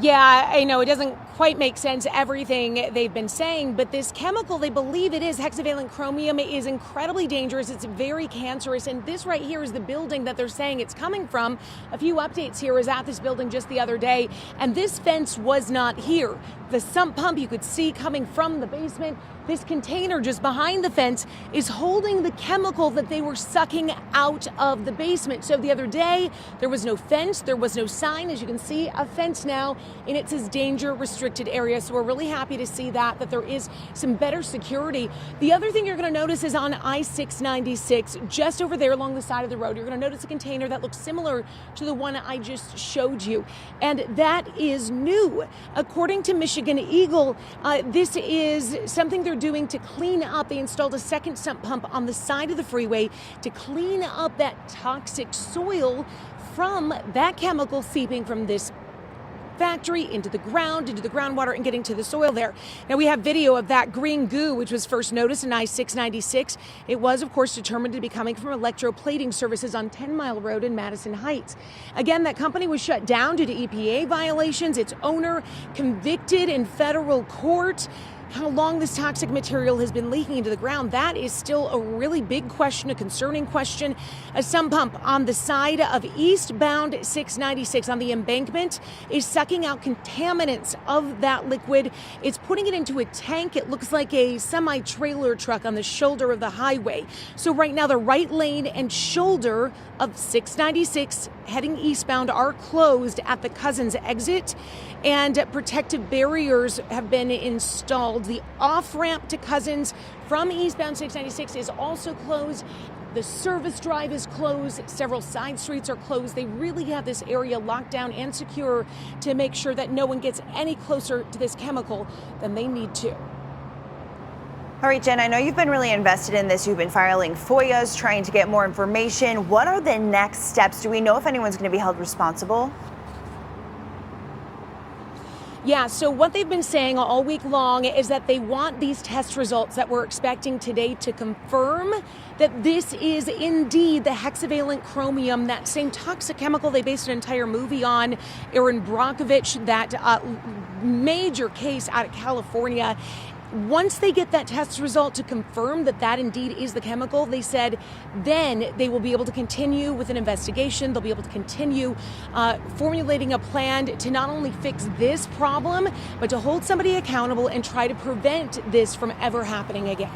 Yeah, I know it doesn't quite make sense, everything they've been saying, but this chemical, they believe it is hexavalent chromium, is incredibly dangerous. It's very cancerous. And this right here is the building that they're saying it's coming from. A few updates here. I was at this building just the other day, and this fence was not here. The sump pump you could see coming from the basement. This container just behind the fence is holding the chemical that they were sucking out of the basement. So the other day, there was no fence, there was no sign. As you can see, a fence now, and it says danger restricted area. So we're really happy to see that there is some better security. The other thing you're going to notice is on I-696, just over there along the side of the road, you're going to notice a container that looks similar to the one I just showed you. And that is new. According to Michigan Eagle, this is something they're doing to clean up. They installed a second sump pump on the side of the freeway to clean up that toxic soil from that chemical seeping from this factory into the groundwater, and getting to the soil there. Now we have video of that green goo, which was first noticed in I-696. It was, of course, determined to be coming from electroplating services on 10 Mile Road in Madison Heights. Again, that company was shut down due to EPA violations. Its owner convicted in federal court. How long this toxic material has been leaking into the ground, that is still a really big question, a concerning question. A sump pump on the side of eastbound 696 on the embankment is sucking out contaminants of that liquid. It's putting it into a tank. It looks like a semi-trailer truck on the shoulder of the highway. So right now, the right lane and shoulder of 696 heading eastbound are closed at the Cousins exit, and protective barriers have been installed. The off-ramp to Cousins from eastbound 696 is also closed. The service drive is closed. Several side streets are closed. They really have this area locked down and secure to make sure that no one gets any closer to this chemical than they need to. All right, Jen, I know you've been really invested in this. You've been filing FOIAs, trying to get more information. What are the next steps? Do we know if anyone's going to be held responsible? Yeah, so what they've been saying all week long is that they want these test results that we're expecting today to confirm that this is indeed the hexavalent chromium, that same toxic chemical they based an entire movie on, Aaron Brockovich, that major case out of California. Once they get that test result to confirm that that indeed is the chemical, they said then they will be able to continue with an investigation. They'll be able to continue formulating a plan to not only fix this problem, but to hold somebody accountable and try to prevent this from ever happening again.